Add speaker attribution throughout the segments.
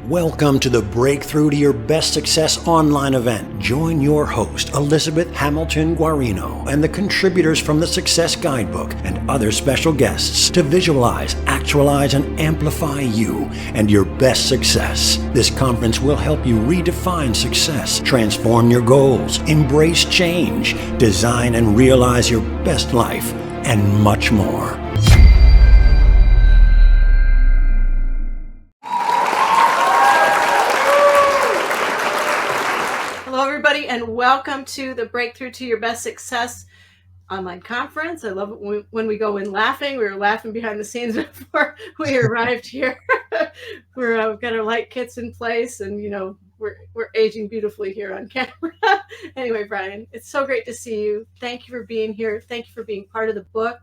Speaker 1: Welcome to the Breakthrough to Your Best Success online event. Join your host, Elizabeth Hamilton-Guarino, and the contributors from the Success Guidebook and other special guests to visualize, actualize, and amplify you and your best success. This conference will help you redefine success, transform your goals, embrace change, design and realize your best life, and much more.
Speaker 2: And welcome to the Breakthrough to Your Best Success online conference. I love it when we go in laughing. We were laughing behind the scenes before we arrived here. We've got our light kits in place, and we're aging beautifully here on camera. Anyway, Brian, it's so great to see you. Thank you for being here. Thank you for being part of the book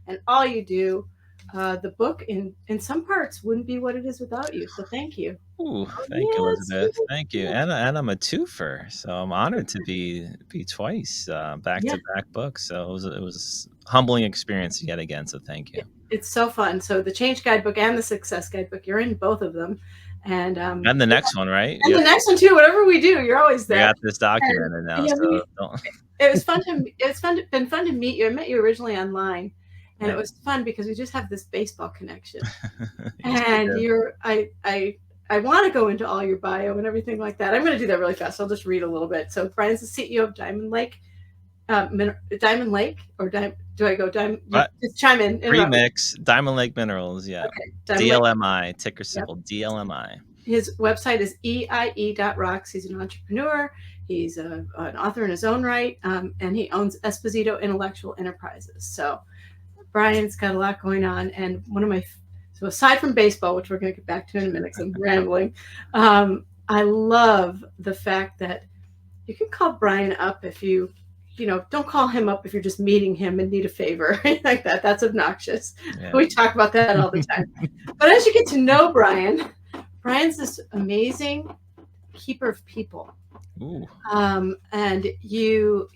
Speaker 2: and all you do. The book in some parts wouldn't be what it is without you. So thank you.
Speaker 3: Ooh, thank you, Elizabeth. Thank you. And I'm a twofer, so I'm honored to be twice back-to-back books. So it was a humbling experience yet again. So thank you.
Speaker 2: It's so fun. So the Change Guidebook and the Success Guidebook, you're in both of them. And
Speaker 3: the next one, right?
Speaker 2: And the next one too. Whatever we do, you're always there.
Speaker 3: We got this documented now.
Speaker 2: It was fun to been fun to meet you. I met you originally online. And it was fun because we just have this baseball connection. And I want to go into all your bio and everything like that. I'm going to do that really fast. I'll just read a little bit. So Brian's the CEO of Diamond Lake, do I go Diamond? Just chime in.
Speaker 3: Premix, Diamond Lake Minerals, yeah. Okay. DLMI, ticker symbol, DLMI.
Speaker 2: His website is eie.rocks. He's an entrepreneur. He's an author in his own right, and he owns Esposito Intellectual Enterprises. So Brian's got a lot going on, and so aside from baseball, which we're going to get back to in a minute because I'm rambling, I love the fact that you can call Brian up if you don't call him up if you're just meeting him and need a favor like that. That's obnoxious. Yeah. We talk about that all the time. But as you get to know Brian's this amazing keeper of people.
Speaker 3: Ooh.
Speaker 2: And you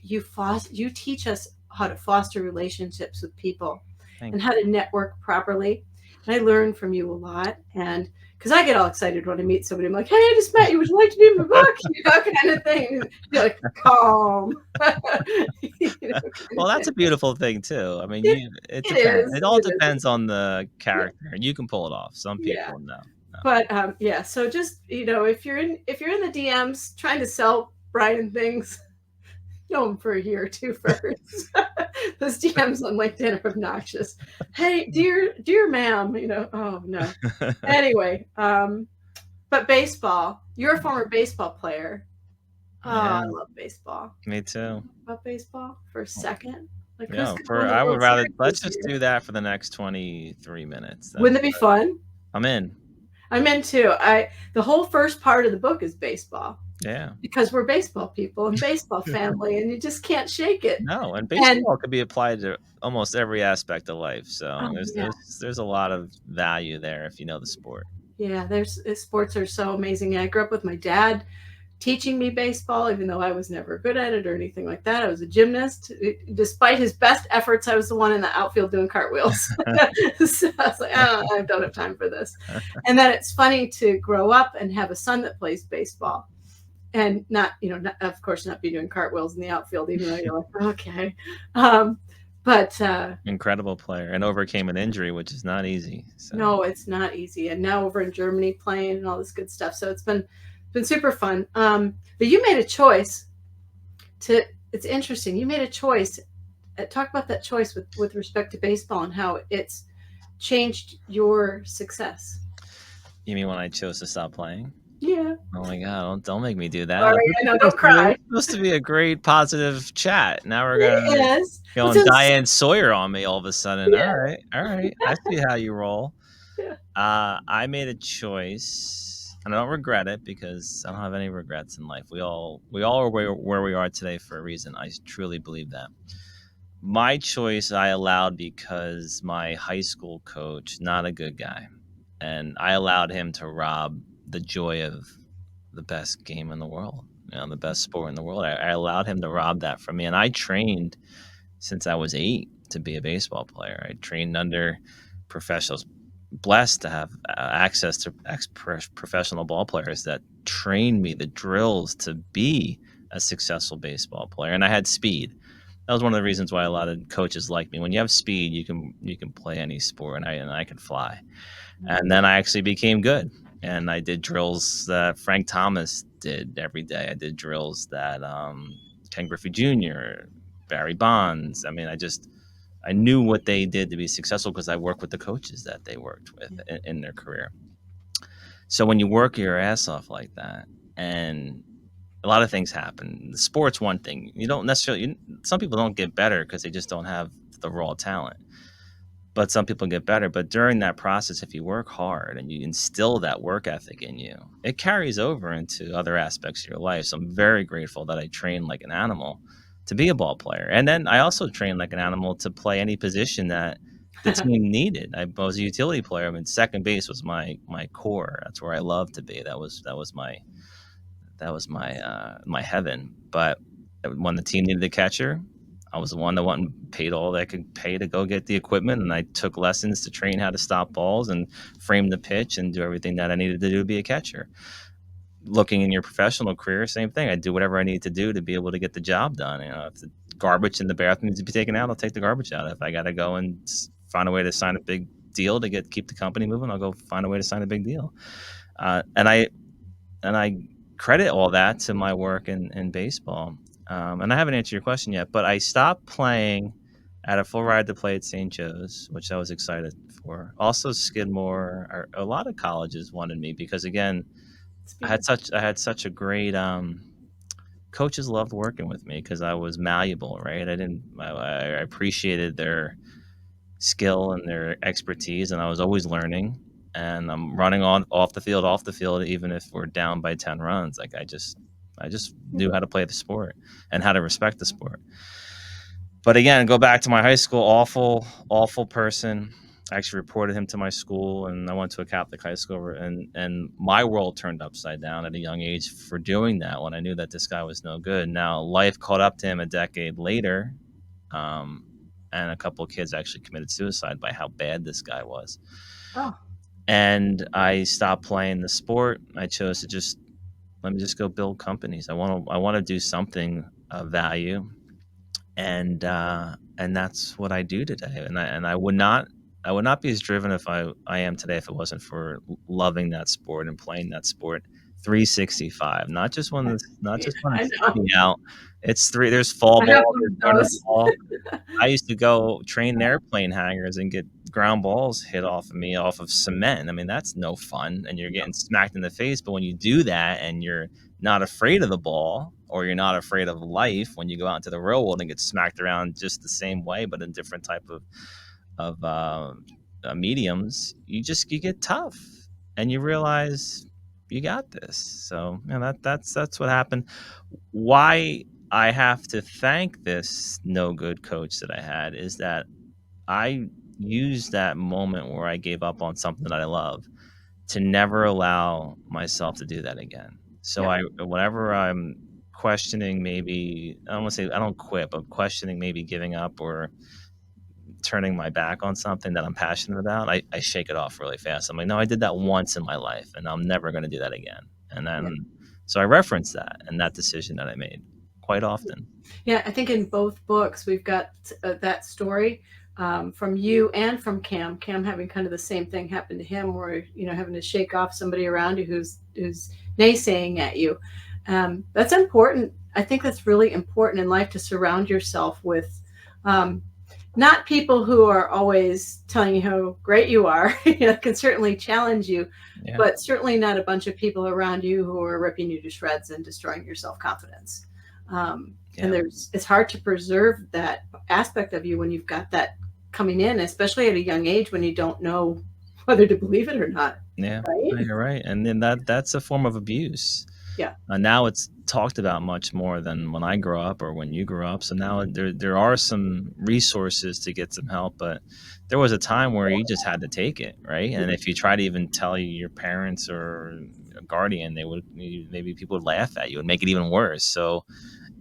Speaker 2: teach us how to foster relationships with people and how to network properly. And I learn from you a lot. And because I get all excited when I meet somebody, I'm like, hey, I just met you. Would you like to be in my book? Kind of thing. You're like, calm.
Speaker 3: Well, that's a beautiful thing too. I mean, it depends. It all depends on the character, and you can pull it off. Some people no.
Speaker 2: But so just if you're in the DMs trying to sell Brian things, know him for a year or two first. Those DMs on LinkedIn are obnoxious. Hey, dear ma'am, oh no. Anyway, but baseball, you're a former baseball player. Oh, yeah. I love baseball.
Speaker 3: Me too.
Speaker 2: About baseball for a second.
Speaker 3: I would rather, let's just do that for the next 23 minutes.
Speaker 2: Wouldn't it be fun?
Speaker 3: I'm in
Speaker 2: too. The whole first part of the book is baseball.
Speaker 3: Yeah. Because
Speaker 2: we're baseball people and baseball family, and you just can't shake it.
Speaker 3: No, and baseball could be applied to almost every aspect of life. So there's a lot of value there if you know the sport. Yeah, sports are so amazing. I grew up with my dad teaching me baseball, even though I was never good at it or anything like that. I was a gymnast. Despite his best efforts, I was the one in the outfield doing cartwheels. So I was like, I don't have time for this. And then it's funny to grow up and have a son that plays baseball. And not of course, not be doing cartwheels in the outfield, even though you're like, okay. But incredible player and overcame an injury, which is not easy. So.
Speaker 2: No, it's not easy. And now over in Germany playing and all this good stuff. So it's been super fun. But you made a choice it's interesting. You made a choice. Talk about that choice with respect to baseball and how it's changed your success.
Speaker 3: You mean when I chose to stop playing?
Speaker 2: Yeah.
Speaker 3: Oh my God! Don't make me do that.
Speaker 2: All right, don't cry.
Speaker 3: It's supposed to be a great positive chat. Now we're gonna go Diane Sawyer on me all of a sudden. Yeah. All right. I see how you roll. Yeah. I made a choice, and I don't regret it because I don't have any regrets in life. We all are where we are today for a reason. I truly believe that. My choice I allowed because my high school coach, not a good guy, and I allowed him to rob the joy of the best game in the world, the best sport in the world. I allowed him to rob that from me. And I trained since I was 8 to be a baseball player. I trained under professionals blessed to have access to professional ball players that trained me the drills to be a successful baseball player. And I had speed. That was one of the reasons why a lot of coaches like me. When you have speed, you can play any sport, and I could fly. And then I actually became good, and I did drills that Frank Thomas did every day. I did drills that Ken Griffey Jr., Barry Bonds. I mean, I knew what they did to be successful because I worked with the coaches that they worked with in their career. So when you work your ass off like that, and a lot of things happen. The sport's one thing. You don't necessarily. Some people don't get better because they just don't have the raw talent. But some people get better. But during that process, if you work hard and you instill that work ethic in you, it carries over into other aspects of your life. So I'm very grateful that I trained like an animal to be a ball player. And then I also trained like an animal to play any position that the team needed. I was a utility player. I mean, second base was my core. That's where I loved to be. That was my heaven. But when the team needed a catcher, I was the one that went and paid all that I could pay to go get the equipment, and I took lessons to train how to stop balls and frame the pitch and do everything that I needed to do to be a catcher. Looking in your professional career, same thing. I do whatever I need to do to be able to get the job done. You know, if the garbage in the bathroom needs to be taken out, I'll take the garbage out. If I got to go and find a way to sign a big deal to keep the company moving, I'll go find a way to sign a big deal. And I credit all that to my work in baseball. And I haven't answered your question yet, but I stopped playing at a full ride to play at St. Joe's, which I was excited for. Also, Skidmore, a lot of colleges wanted me because, again, I had such a great coaches loved working with me because I was malleable, right? I appreciated their skill and their expertise, and I was always learning. And I'm running off the field, even if we're down by 10 runs. Like I just knew how to play the sport and how to respect the sport. But again, go back to my high school, awful person. I actually reported him to my school, and I went to a Catholic high school, and my world turned upside down at a young age for doing that when I knew that this guy was no good. Now life caught up to him a decade later. And a couple of kids actually committed suicide by how bad this guy was.
Speaker 2: Oh.
Speaker 3: And I stopped playing the sport. I chose to let me just go build companies. I want to do something of value, and that's what I do today. And I would not be as driven if I am today if it wasn't for loving that sport and playing that sport 365. Not just when it's out. It's there's fall ball, there's ball. I used to go train airplane hangers and get ground balls hit off of me off of cement. I mean, that's no fun, and you're getting smacked in the face. But when you do that and you're not afraid of the ball, or you're not afraid of life, when you go out into the real world and get smacked around just the same way, but in different type of mediums, you get tough, and you realize you got this. So, you know, that's what happened. Why I have to thank this no good coach that I had is that I used that moment where I gave up on something that I love to never allow myself to do that again. So whenever I'm questioning, maybe I don't want to say I don't quit, but questioning maybe giving up or turning my back on something that I'm passionate about, I shake it off really fast. I'm like, no, I did that once in my life, and I'm never going to do that again. And then, so I reference that and that decision that I made quite often.
Speaker 2: Yeah, I think in both books we've got that story from you and from Cam. Cam having kind of the same thing happen to him, where having to shake off somebody around you who's naysaying at you. That's important. I think that's really important in life, to surround yourself with not people who are always telling you how great you are. Can certainly challenge you, but certainly not a bunch of people around you who are ripping you to shreds and destroying your self-confidence. And it's hard to preserve that aspect of you when you've got that coming in, especially at a young age when you don't know whether to believe it or not.
Speaker 3: Yeah, right? You're right. And then that's a form of abuse.
Speaker 2: Yeah.
Speaker 3: Now it's talked about much more than when I grew up or when you grew up. So now there are some resources to get some help, but there was a time where you just had to take it, right? And if you try to even tell your parents or a guardian, maybe people would laugh at you and make it even worse. So,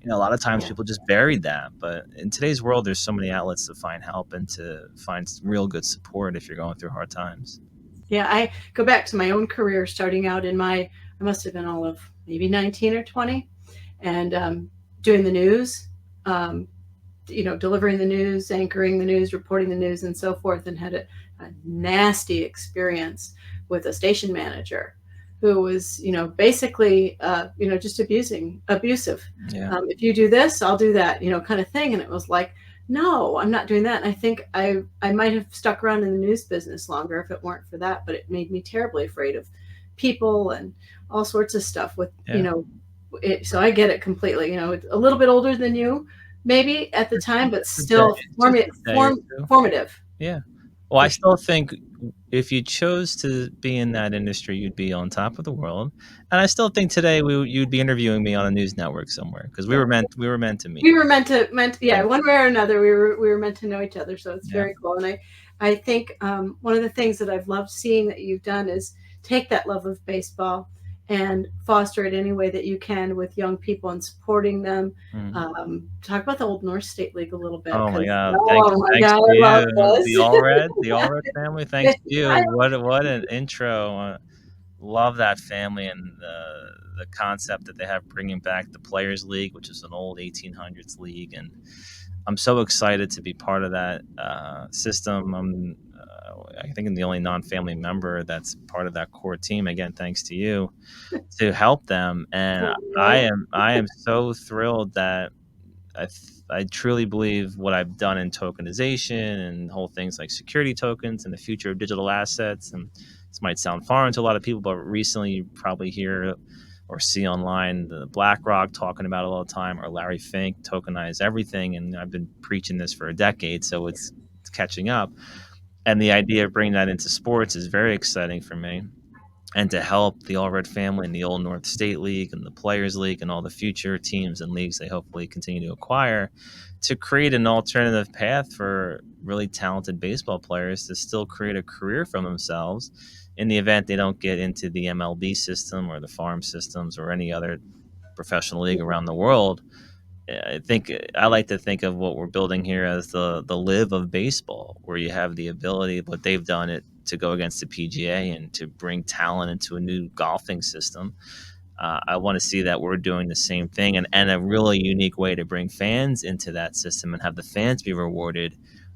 Speaker 3: a lot of times people just buried that. But in today's world, there's so many outlets to find help and to find real good support if you're going through hard times.
Speaker 2: Yeah, I go back to my own career, starting out I must have been all of maybe 19 or 20, and doing the news, um, delivering the news, anchoring the news, reporting the news, and so forth, and had a nasty experience with a station manager who was, basically, just abusive.
Speaker 3: Yeah.
Speaker 2: If you do this, I'll do that, kind of thing. And it was like, no, I'm not doing that. And I think I might have stuck around in the news business longer if it weren't for that, but it made me terribly afraid of people and all sorts of stuff with, so I get it completely. It's a little bit older than you, maybe at the time, but still formative.
Speaker 3: Yeah. Well, I still think if you chose to be in that industry, you'd be on top of the world. And I still think today you'd be interviewing me on a news network somewhere, because we were meant to meet.
Speaker 2: We were meant to, one way or another, we were meant to know each other. So it's very cool. And I think one of the things that I've loved seeing that you've done is take that love of baseball and foster it any way that you can with young people and supporting them. Talk about the Old North State League a little bit.
Speaker 3: Oh my God! Thanks to you, the All Red family. Thanks to you. What an intro. Love that family and the concept that they have, bringing back the Players League, which is an old 1800s league, and I'm so excited to be part of that system. I think I'm the only non-family member that's part of that core team. Again, thanks to you to help them, and I am so thrilled that I truly believe what I've done in tokenization and whole things like security tokens and the future of digital assets. And this might sound foreign to a lot of people, but recently you probably hear or see online the BlackRock talking about it all the time, or Larry Fink, tokenize everything. And I've been preaching this for a decade, so it's catching up. And the idea of bringing that into sports is very exciting for me. And to help the All Red family and the Old North State League and the Players League and all the future teams and leagues they hopefully continue to acquire, to create an alternative path for really talented baseball players to still create a career for themselves in the event they don't get into the MLB system or the farm systems or any other professional league around the world. I like to think of what we're building here as the live of baseball, where you have the ability, what they've done, it to go against the PGA and to bring talent into a new golfing system. I want to see that we're doing the same thing, and a really unique way to bring fans into that system and have the fans be rewarded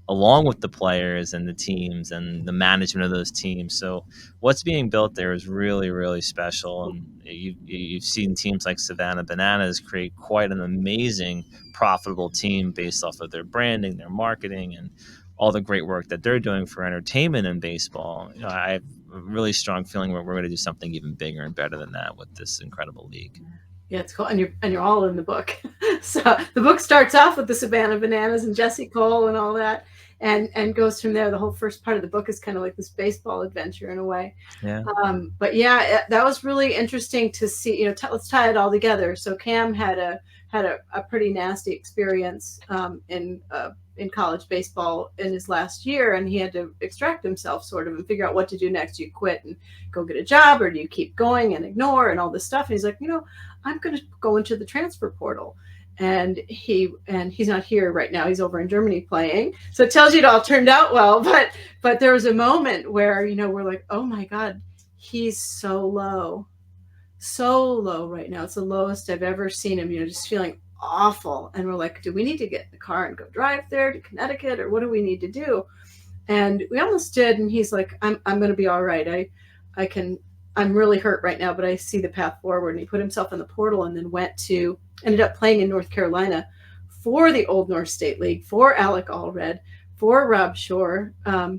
Speaker 3: along with the players and the teams and the management of those teams. So what's being built there is really, really special. And you've seen teams like Savannah Bananas create quite an amazing, profitable team based off of their branding, their marketing, and all the great work that they're doing for entertainment in baseball. I have a really strong feeling we're going to do something even bigger and better than that with this incredible league.
Speaker 2: Yeah, it's cool. And you're all in the book. So the book starts off with the Savannah Bananas and Jesse Cole and all that, and goes from there. The whole first part of the book is kind of like this baseball adventure in a way.
Speaker 3: Yeah.
Speaker 2: But yeah, that was really interesting to see. Let's tie it all together. So Cam had a pretty nasty experience in college baseball in his last year, and he had to extract himself sort of and figure out what to do next. Do you quit and go get a job, or do you keep going and ignore and all this stuff? And he's like, I'm going to go into the transfer portal. And he's not here right now. He's over in Germany playing. So it tells you it all turned out well. But there was a moment where, we're like, oh my God, he's so low right now. It's the lowest I've ever seen him, just feeling awful. And we're like, do we need to get in the car and go drive there to Connecticut, or what do we need to do? And we almost did. And he's like, I'm going to be all right. I'm really hurt right now, but I see the path forward. And he put himself in the portal and then ended up playing in North Carolina for the Old North State League, for Alec Allred, for Rob Shore, had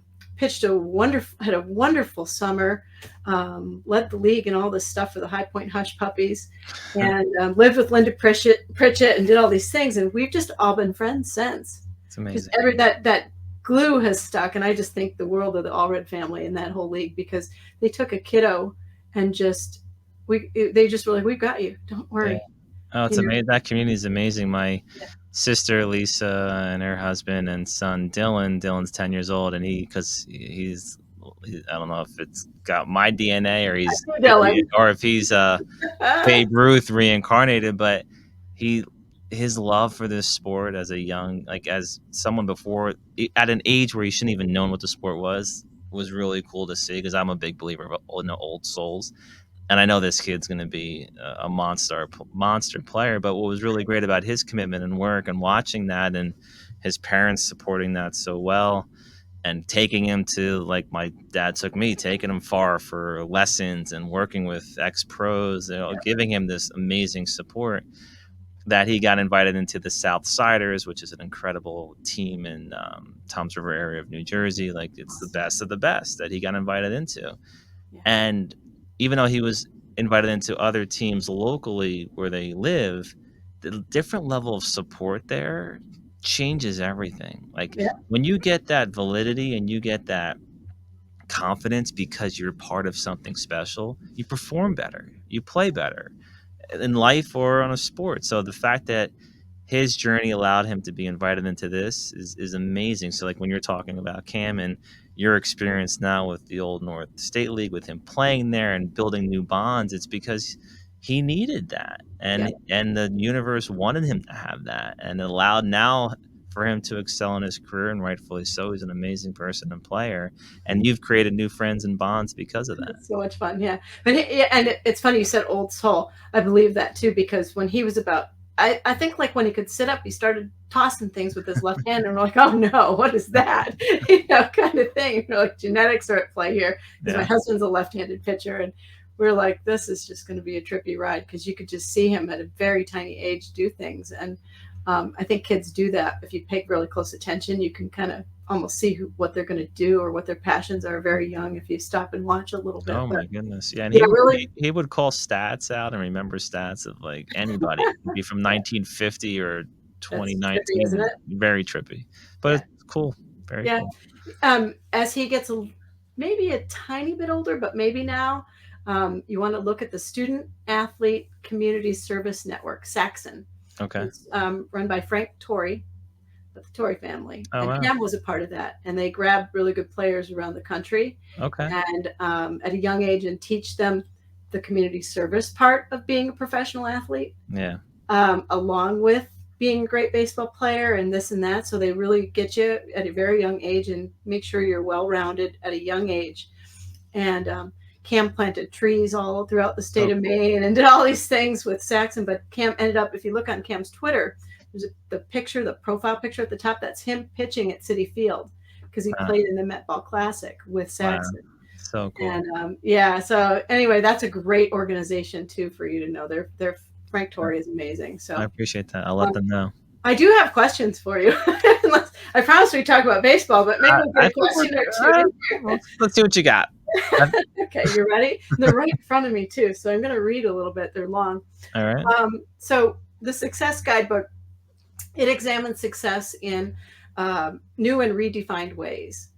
Speaker 2: a wonderful summer, led the league and all this stuff for the High Point Hush Puppies, and lived with Linda Pritchett and did all these things. And we've just all been friends since.
Speaker 3: It's amazing.
Speaker 2: That glue has stuck. And I just think the world of the Allred family and that whole league, because they took a kiddo and they just were like, we've got you. Don't worry.
Speaker 3: Yeah. Oh, it's amazing. That community is amazing. My sister, Lisa, and her husband and son, Dylan's 10 years old. And he's, I don't know if it's got my DNA or if he's Babe Ruth reincarnated, but his love for this sport as a young, as someone before, at an age where he shouldn't even known what the sport was was really cool to see, because I'm a big believer of old souls. And I know this kid's going to be a monster player. But what was really great about his commitment and work and watching that, and his parents supporting that so well, and taking him to, like my dad took me, taking him far for lessons and working with ex-pros, giving him this amazing support, that he got invited into the Southsiders, which is an incredible team in Toms River area of New Jersey. Like, it's the best of the best that he got invited into.
Speaker 2: Yeah.
Speaker 3: And even though he was invited into other teams locally where they live, the different level of support there changes everything. Like, when you get that validity and you get that confidence because you're part of something special, you perform better, you play better in life or on a sport. So the fact that his journey allowed him to be invited into this is amazing. So, like, when you're talking about Cam and your experience now with the Old North State League, with him playing there and building new bonds, it's because he needed that, and the universe wanted him to have that, and it allowed now for him to excel in his career, and rightfully so. He's an amazing person and player, and you've created new friends and bonds because of that.
Speaker 2: It's so much fun, yeah. But and it's funny you said old soul. I believe that too, because when he was about, I think, like, when he could sit up, he started tossing things with his left hand, and we're like, oh no, what is that? Kind of thing. Like, genetics are at play here, because my husband's a left-handed pitcher, and we're like, this is just going to be a trippy ride, because you could just see him at a very tiny age do things. And I think kids do that. If you pay really close attention, you can kind of almost see what they're going to do or what their passions are very young if you stop and watch a little bit.
Speaker 3: Oh my goodness. Yeah. And he would call stats out and remember stats of, like, anybody. It could be from 1950 or 2019.
Speaker 2: Trippy, isn't it?
Speaker 3: Very trippy. But it's cool. Very cool.
Speaker 2: As he gets maybe a tiny bit older, but maybe now, you want to look at the Student Athlete Community Service Network, Saxon.
Speaker 3: Okay.
Speaker 2: It's run by Frank Torrey, with the Torrey family.
Speaker 3: Oh,
Speaker 2: and Cam was a part of that. And they grab really good players around the country.
Speaker 3: Okay.
Speaker 2: And at a young age, and teach them the community service part of being a professional athlete.
Speaker 3: Yeah.
Speaker 2: Along with being a great baseball player and this and that. So they really get you at a very young age and make sure you're well-rounded at a young age. And Cam planted trees all throughout the state of Maine and did all these things with Saxon. But Cam ended up, if you look on Cam's Twitter, there's the profile picture at the top. That's him pitching at Citi Field, because he played in the Met Ball Classic with Saxon.
Speaker 3: Wow. So cool.
Speaker 2: And so anyway, that's a great organization too for you to know. Their Frank Torrey is amazing. So I
Speaker 3: appreciate that. I'll let them know.
Speaker 2: I do have questions for you. I promise we talk about baseball, but maybe we'll get a question or two.
Speaker 3: Let's see what you got.
Speaker 2: Okay, you ready? They're right in front of me too, so I'm going to read a little bit. They're long.
Speaker 3: All right.
Speaker 2: So the Success Guidebook, it examines success in new and redefined ways.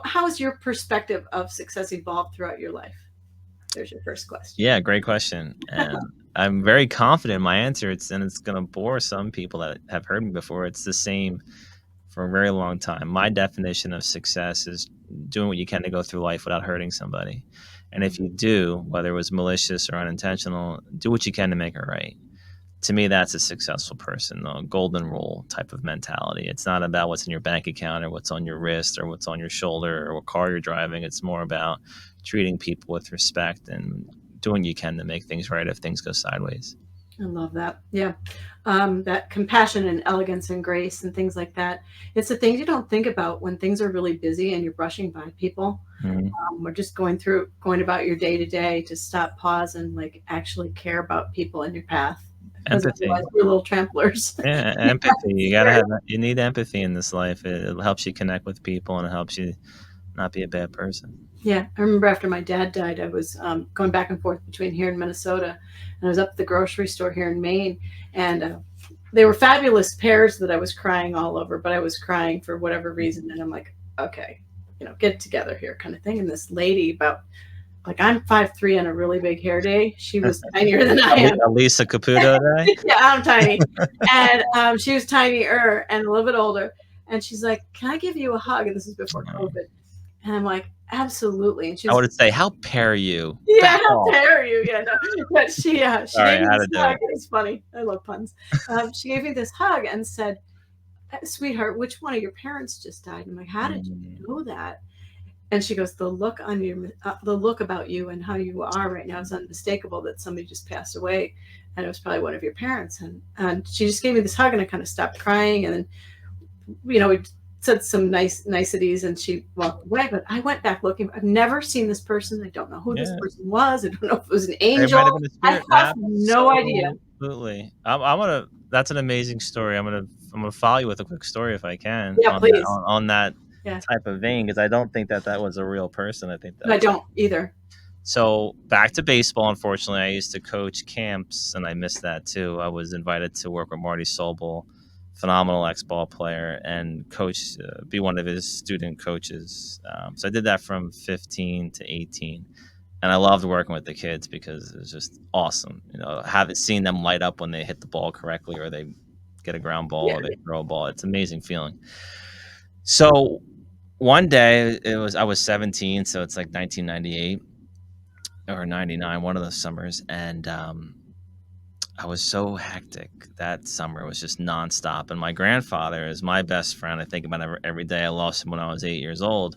Speaker 2: How has your perspective of success evolved throughout your life? There's your first question.
Speaker 3: Yeah, great question. And I'm very confident in my answer. It's going to bore some people that have heard me before. It's the same for a very long time. My definition of success is doing what you can to go through life without hurting somebody. And if you do, whether it was malicious or unintentional, do what you can to make it right. To me, that's a successful person, a golden rule type of mentality. It's not about what's in your bank account or what's on your wrist or what's on your shoulder or what car you're driving. It's more about treating people with respect and doing what you can to make things right if things go sideways.
Speaker 2: I love that. Yeah. That compassion and elegance and grace and things like that. It's the things you don't think about when things are really busy and you're brushing by people. Or just going about your day to day, to stop, pause, and like actually care about people in your path.
Speaker 3: Empathy.
Speaker 2: We're little tramplers.
Speaker 3: Yeah, empathy. You need empathy in this life. It helps you connect with people and it helps you not be a bad person.
Speaker 2: Yeah, I remember after my dad died, I was going back and forth between here and Minnesota, and I was up at the grocery store here in Maine, and they were fabulous pears that I was crying all over, but I was crying for whatever reason, and I'm like, okay, get it together here, kind of thing. And this lady, about like, I'm 5'3" on a really big hair day. She was tinier than I am.
Speaker 3: Lisa Caputo day?
Speaker 2: Yeah, I'm tiny, and she was tinier and a little bit older, and she's like, "Can I give you a hug?" And this is before COVID, and I'm like, absolutely. And
Speaker 3: I would say, how pair you?
Speaker 2: Yeah, how pair you? Yeah, no. But she gave me this hug. It's funny. I love puns. She gave me this hug and said, "Sweetheart, which one of your parents just died?" And I'm like, "How did you know that?" And she goes, the look about you and how you are right now is unmistakable, that somebody just passed away. And it was probably one of your parents. And she just gave me this hug, and I kind of stopped crying. And then, we said some niceties, and she walked away. But I went back looking. I've never seen this person. I don't know who this person was. I don't know if it was an angel.
Speaker 3: It might have been a spirit.
Speaker 2: I have no idea.
Speaker 3: Absolutely. That's an amazing story. I'm gonna follow you with a quick story if I can.
Speaker 2: Yeah, please.
Speaker 3: On that type of vein, because I don't think that was a real person. I think that
Speaker 2: I don't either.
Speaker 3: So back to baseball. Unfortunately, I used to coach camps, and I missed that too. I was invited to work with Marty Sobel, phenomenal ex-ball player, and be one of his student coaches. So I did that from 15 to 18. And I loved working with the kids because it was just awesome. Haven't seen them light up when they hit the ball correctly, or they get a ground ball, or they throw a ball. It's an amazing feeling. So one day I was 17, so it's like 1998 or 99, one of those summers. And I was so hectic that summer. It was just nonstop. And my grandfather is my best friend. I think about him every day. I lost him when I was 8 years old.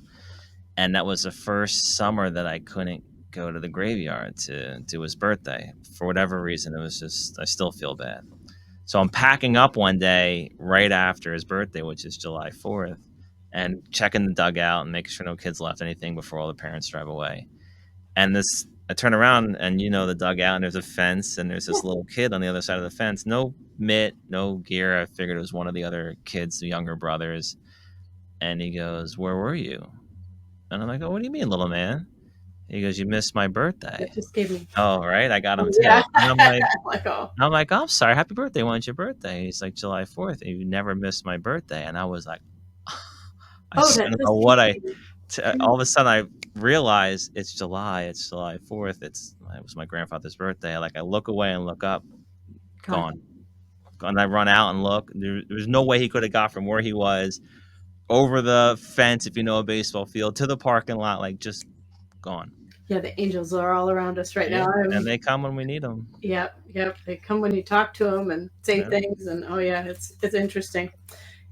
Speaker 3: And that was the first summer that I couldn't go to the graveyard to do his birthday. For whatever reason, it was just, I still feel bad. So I'm packing up one day right after his birthday, which is July 4th, and checking the dugout and making sure no kids left anything before all the parents drive away. And I turn around, and the dugout, and there's a fence, and there's this little kid on the other side of the fence. No mitt, no gear. I figured it was one of the other kids, the younger brothers. And he goes, "Where were you?" And I'm like, "Oh, what do you mean, little man?" He goes, "You missed my birthday."
Speaker 2: Just gave me.
Speaker 3: Oh, right. I got him too.
Speaker 2: Yeah.
Speaker 3: And I'm like, "Oh, I'm sorry. Happy birthday. When's your birthday?" He's like, "July 4th. And you never missed my birthday." And I was like, I don't know what all of a sudden I realized it's July 4th. It was my grandfather's birthday. I look away and look up, gone. And I run out and look. There's no way he could have got from where he was over the fence, if you know a baseball field, to the parking lot, just gone.
Speaker 2: Yeah, the angels are all around us right now.
Speaker 3: And they come when we need them.
Speaker 2: Yep. They come when you talk to them and say things, and it's interesting.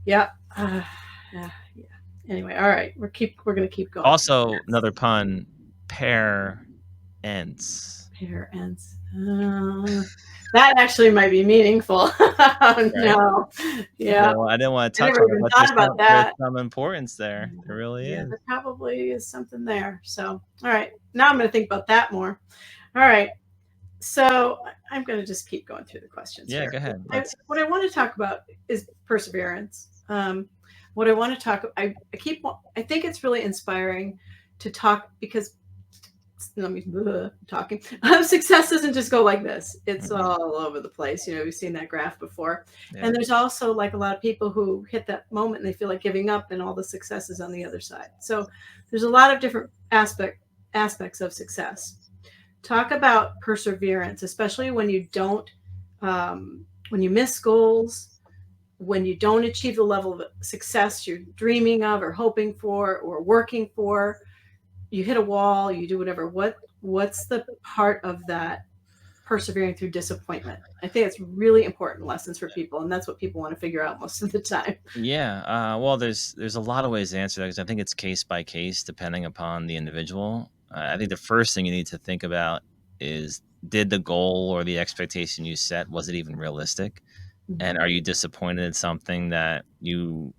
Speaker 2: Yeah. Yeah. Anyway, all right, we're gonna keep going.
Speaker 3: Also, another pun: pair ends.
Speaker 2: Pair ends. That actually might be meaningful. Right? No. Yeah.
Speaker 3: Well, I didn't want to touch on it, but there's some importance there. There really is.
Speaker 2: There probably is something there. So, all right. Now I'm going to think about that more. All right. So I'm going to just keep going through the questions.
Speaker 3: Yeah, go ahead.
Speaker 2: What I want to talk about is perseverance. What I want to talk, I think it's really inspiring to talk, because talking. Success doesn't just go like this. It's all over the place. We've seen that graph before. Yeah. And there's also a lot of people who hit that moment and they feel like giving up, and all the success is on the other side. So there's a lot of different aspects of success. Talk about perseverance, especially when you don't, when you miss goals, when you don't achieve the level of success you're dreaming of or hoping for or working for. You hit a wall, you do whatever. What's the part of that persevering through disappointment? I think it's really important lessons for people, and that's what people want to figure out most of the time.
Speaker 3: Yeah. Well, there's a lot of ways to answer that, because I think it's case by case depending upon the individual. I think the first thing you need to think about is, did the goal or the expectation you set, was it even realistic? Mm-hmm. And are you disappointed in something that you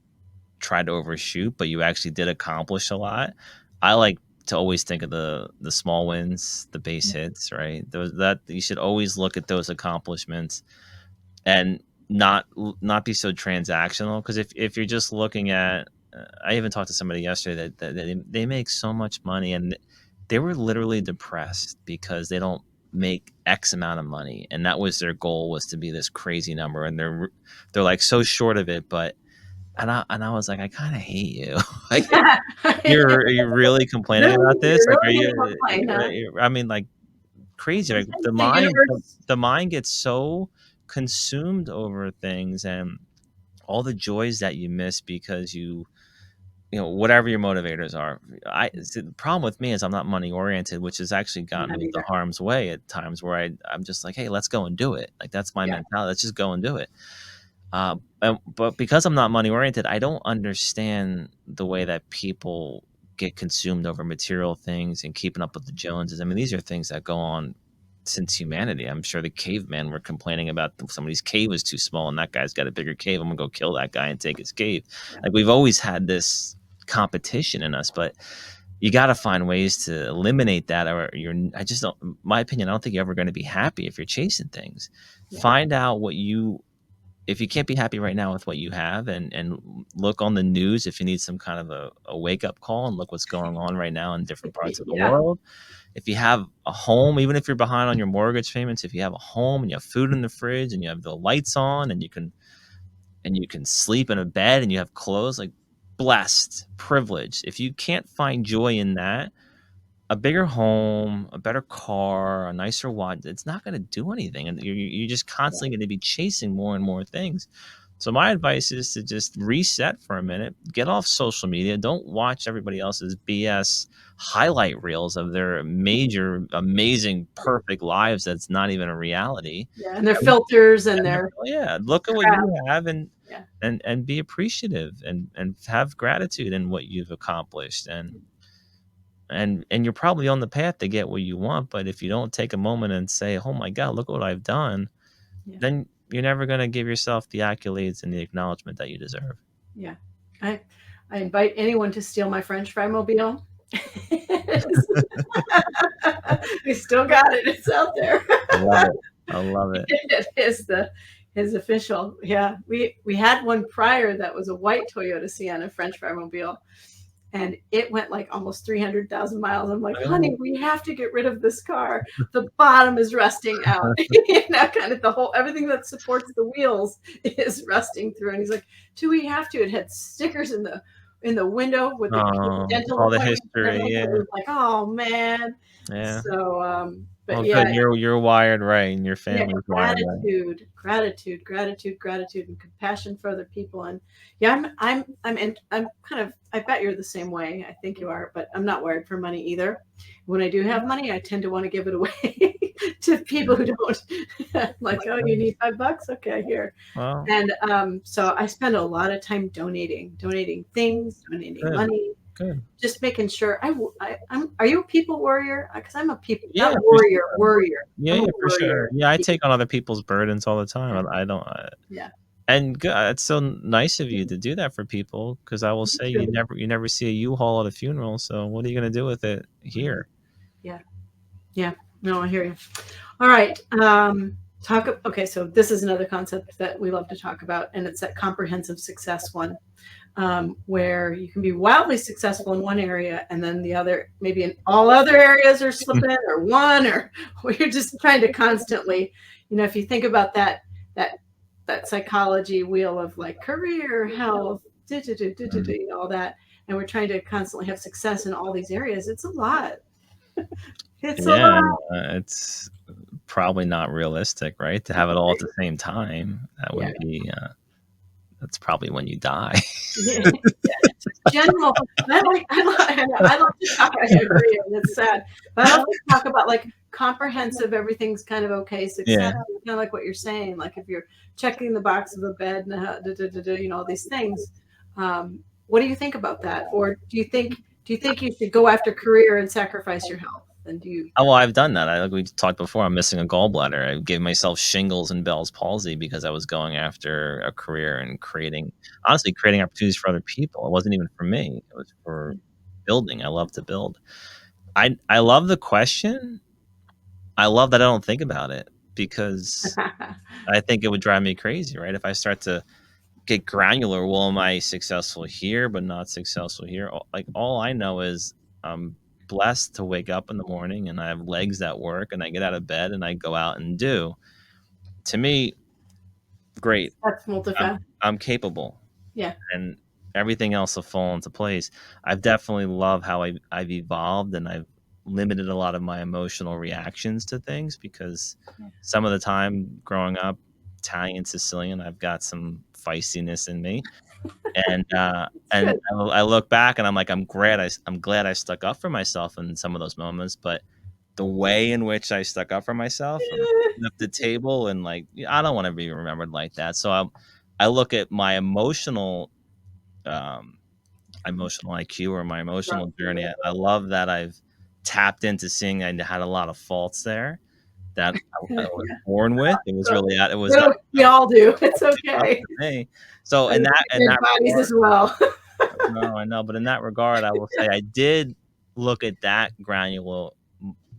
Speaker 3: tried to overshoot, but you actually did accomplish a lot? I like to always think of the small wins, the base hits, right? That you should always look at those accomplishments and not be so transactional. Because if you're just looking at, I even talked to somebody yesterday that they make so much money, and they were literally depressed because they don't make X amount of money, and that was their goal, was to be this crazy number, and they're so short of it. But and I was like, I kind of hate you. Are you really complaining about this? Are you? I mean, crazy. The mind gets so consumed over things and all the joys that you miss because whatever your motivators are. The problem with me is I'm not money oriented, which has actually gotten me into harm's way at times, where I'm just like, hey, let's go and do it. That's my mentality. Let's just go and do it. But because I'm not money oriented, I don't understand the way that people get consumed over material things and keeping up with the Joneses. I mean, these are things that go on since humanity. I'm sure the cavemen were complaining about somebody's cave was too small and that guy's got a bigger cave. I'm gonna go kill that guy and take his cave. Like, we've always had this competition in us, but you got to find ways to eliminate that, or I just don't, my opinion, I don't think you're ever going to be happy if you're chasing things. Find out if you can't be happy right now with what you have, and look on the news if you need some kind of a wake-up call, and look what's going on right now in different parts of the world. If you have a home, even if you're behind on your mortgage payments, if you have a home and you have food in the fridge and you have the lights on and you can sleep in a bed and you have clothes, like, blessed, privileged. If you can't find joy in that, a bigger home, a better car, a nicer watch, it's not going to do anything. And you're just constantly going to be chasing more and more things. So my advice is to just reset for a minute, get off social media. Don't watch everybody else's BS highlight reels of their major, amazing, perfect lives that's not even a reality.
Speaker 2: Yeah, and their filters and their
Speaker 3: look at what you have and be appreciative and have gratitude in what you've accomplished. And you're probably on the path to get what you want, but if you don't take a moment and say, oh my God, look what I've done, then you're never going to give yourself the accolades and the acknowledgement that you deserve.
Speaker 2: Yeah. I invite anyone to steal my French fry mobile. We still got it. It's out there.
Speaker 3: I love it.
Speaker 2: It is his official. Yeah. We had one prior that was a white Toyota Sienna French fry mobile. And it went like almost 300,000 miles. I'm like, honey, we have to get rid of this car. The bottom is rusting out. Kind of everything that supports the wheels is rusting through. And he's like, do we have to? It had stickers in the window with the dental
Speaker 3: all the history. Yeah.
Speaker 2: It was like, oh man.
Speaker 3: Yeah.
Speaker 2: So, but
Speaker 3: you're wired right, and your family's wired right.
Speaker 2: Gratitude, and compassion for other people. And I'm kind of, I bet you're the same way. I think you are, but I'm not wired for money either. When I do have money, I tend to want to give it away to people who don't. Like, oh, you need $5? Okay, here.
Speaker 3: Wow.
Speaker 2: And so I spend a lot of time donating things, donating money.
Speaker 3: Good.
Speaker 2: Just making sure. Are you a people warrior? Because I'm a people not warrior.
Speaker 3: Sure.
Speaker 2: Warrior.
Speaker 3: Yeah, for sure. Yeah, I take on other people's burdens all the time. I don't. And good. It's so nice of you to do that for people, because I will say you never see a U-Haul at a funeral. So what are you going to do with it here?
Speaker 2: Yeah. No, I hear you. All right. Okay. So this is another concept that we love to talk about, and it's that comprehensive success one. Where you can be wildly successful in one area and then the other, maybe in all other areas are slipping or you're just trying to constantly, if you think about that psychology wheel of like career, health, all that, and we're trying to constantly have success in all these areas. It's a lot. It's a lot.
Speaker 3: It's probably not realistic, right? To have it all at the same time. That would be that's probably when you die.
Speaker 2: General, I like to talk. I agree, and it's sad, but I like to talk about like comprehensive. Everything's kind of okay. Success, kind of like what you're saying. Like if you're checking the box of the bed and all these things. What do you think about that? Or do you think you should go after career and sacrifice your health? And do you?
Speaker 3: Oh, well, I've done that. Like we talked before, I'm missing a gallbladder. I gave myself shingles and Bell's palsy because I was going after a career and creating opportunities for other people. It wasn't even for me. It was for building. I love to build. I love the question. I love that I don't think about it, because I think it would drive me crazy, right? If I start to get granular, well, am I successful here but not successful here? Like, all I know is I'm blessed to wake up in the morning and I have legs that work and I get out of bed and I go out and do. To me, great.
Speaker 2: That's multifaceted.
Speaker 3: I'm capable.
Speaker 2: Yeah.
Speaker 3: And everything else will fall into place. I've definitely loved how I've evolved, and I've limited a lot of my emotional reactions to things, because some of the time growing up Italian, Sicilian, I've got some feistiness in me. And I look back and I'm like, I'm glad I stuck up for myself in some of those moments, but the way in which I stuck up for myself, up the table, and like, I don't want to be remembered like that. So I look at my emotional emotional IQ or my emotional journey. I love that I've tapped into seeing I had a lot of faults there that I was born with. It was really, it was not.
Speaker 2: We all do. It's okay.
Speaker 3: Me. So in that
Speaker 2: bodies as well.
Speaker 3: No, I know, but in that regard, I will say I did look at that granular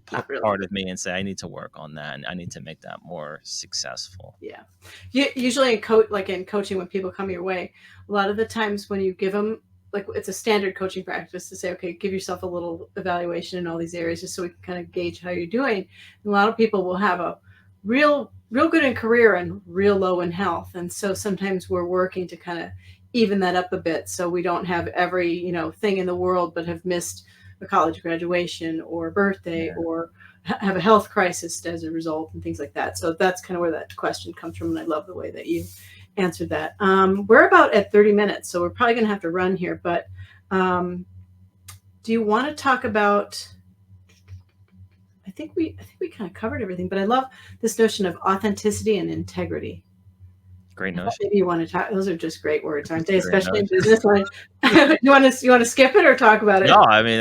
Speaker 3: part of me and say I need to work on that, and I need to make that more successful.
Speaker 2: Yeah, usually in coaching, when people come your way, a lot of the times when you give them, like, it's a standard coaching practice to say, okay, give yourself a little evaluation in all these areas just so we can kind of gauge how you're doing. And a lot of people will have a real good in career and real low in health, and so sometimes we're working to kind of even that up a bit so we don't have every thing in the world but have missed a college graduation or birthday or have a health crisis as a result and things like that. So that's kind of where that question comes from, and I love the way that you answered that. We're about at 30 minutes, so we're probably going to have to run here, but do you want to talk about, I think we kind of covered everything, but I love this notion of authenticity and integrity.
Speaker 3: Great notion.
Speaker 2: Maybe you want to talk. Those are just great words, aren't they? Especially in business. you want to skip it or talk about it?
Speaker 3: No, I mean,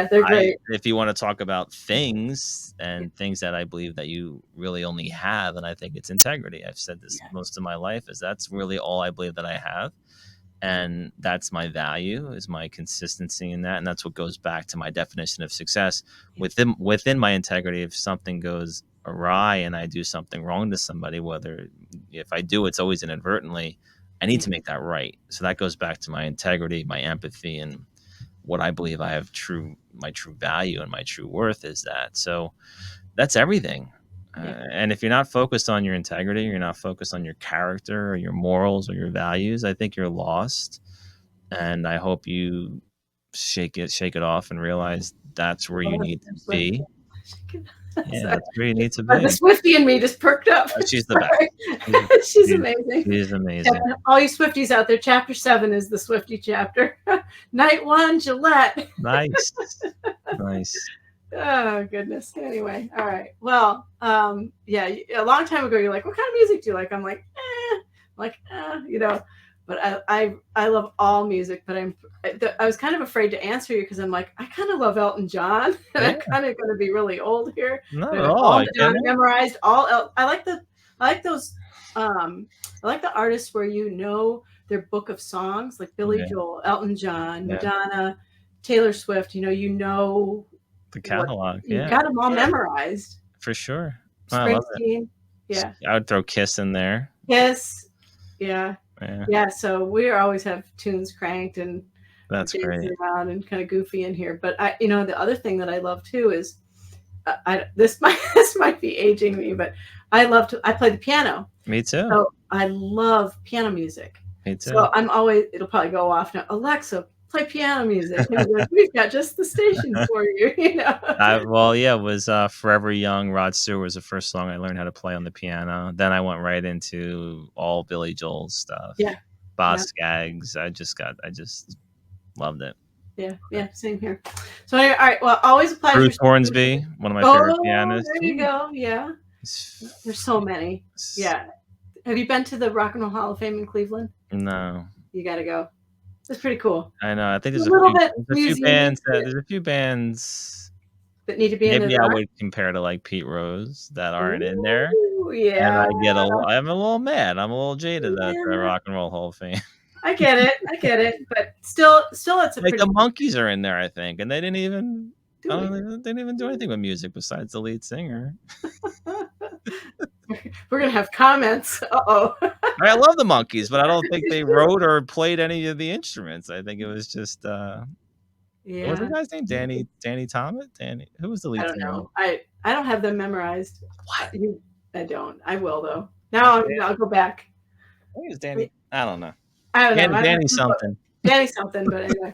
Speaker 2: they're great.
Speaker 3: If you want to talk about things and things that I believe that you really only have, and I think it's integrity. I've said this most of my life, is that's really all I believe that I have. And that's my value, is my consistency in that. And that's what goes back to my definition of success. Within my integrity, if something goes awry and I do something wrong to somebody, whether if I do, it's always inadvertently, I need to make that right. So that goes back to my integrity, my empathy, and what I believe I have my true value and my true worth is that. So that's everything. And if you're not focused on your integrity, you're not focused on your character or your morals or your values, I think you're lost. And I hope you shake it off and realize that's where you need to be. That's where you need to be.
Speaker 2: The Swiftie in me just perked up.
Speaker 3: She's the best.
Speaker 2: She's amazing.
Speaker 3: She's amazing.
Speaker 2: All you Swifties out there, chapter 7 is the Swiftie chapter. Night 1, Gillette.
Speaker 3: Nice.
Speaker 2: Oh, goodness. Anyway, all right. Well, a long time ago, you're like, what kind of music do you like? I'm like, but I love all music, but I was kind of afraid to answer you because I'm like, I kind of love Elton John, and I'm kind of going to be really old here.
Speaker 3: Not at all.
Speaker 2: I memorized all. I like those. I like the artists where their book of songs, like Billy Joel, Elton John, Madonna, Taylor Swift.
Speaker 3: The catalog.
Speaker 2: You got them all memorized.
Speaker 3: For sure.
Speaker 2: Springsteen.
Speaker 3: I would throw Kiss in there.
Speaker 2: Kiss. Yeah. So we always have tunes cranked and
Speaker 3: that's great
Speaker 2: around and kind of goofy in here. But the other thing that I love too is this might be aging me, but I play the piano.
Speaker 3: Me too.
Speaker 2: So I love piano music.
Speaker 3: Me too.
Speaker 2: So it'll probably go off now. Alexa, play piano music. We've got just the station for you.
Speaker 3: It was Forever Young. Rod Stewart was the first song I learned how to play on the piano. Then I went right into all Billy Joel stuff.
Speaker 2: Yeah.
Speaker 3: Boz Scaggs. I just loved it.
Speaker 2: Yeah, same here. So anyway, all right. Well, always a pleasure.
Speaker 3: Bruce Hornsby, one of my favorite pianists.
Speaker 2: There you go. Yeah. There's so many. Yeah. Have you been to the Rock and Roll Hall of Fame in Cleveland?
Speaker 3: No.
Speaker 2: You got to go. It's pretty cool.
Speaker 3: I know. I think there's a few bands
Speaker 2: that need to be in there.
Speaker 3: Maybe I would compare to like Pete Rose that aren't in there.
Speaker 2: Yeah.
Speaker 3: And I'm a little mad. I'm a little jaded at the Rock and Roll Hall of Fame.
Speaker 2: I get it. But still it's
Speaker 3: like the Monkees are in there, I think, and they didn't even do anything with music besides the lead singer.
Speaker 2: We're gonna have comments.
Speaker 3: I love the Monkees, but I don't think they wrote or played any of the instruments. I think it was just what was the guy's name? Danny Thomas? Who was the lead singer?
Speaker 2: I don't know. I don't have them memorized.
Speaker 3: What?
Speaker 2: I don't. I will though. Now I'll go back.
Speaker 3: I think it's Danny. I don't know.
Speaker 2: I don't know.
Speaker 3: Danny something.
Speaker 2: Danny something, but anyway.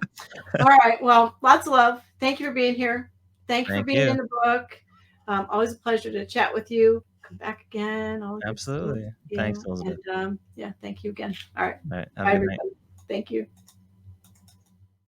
Speaker 2: All right. Well, lots of love. Thank you for being here. Thank you for being in the book. Always a pleasure to chat with you. Come back again.
Speaker 3: Absolutely. Thanks, Elizabeth.
Speaker 2: And thank you again. All right.
Speaker 3: All right.
Speaker 2: Bye, everybody. Thank you.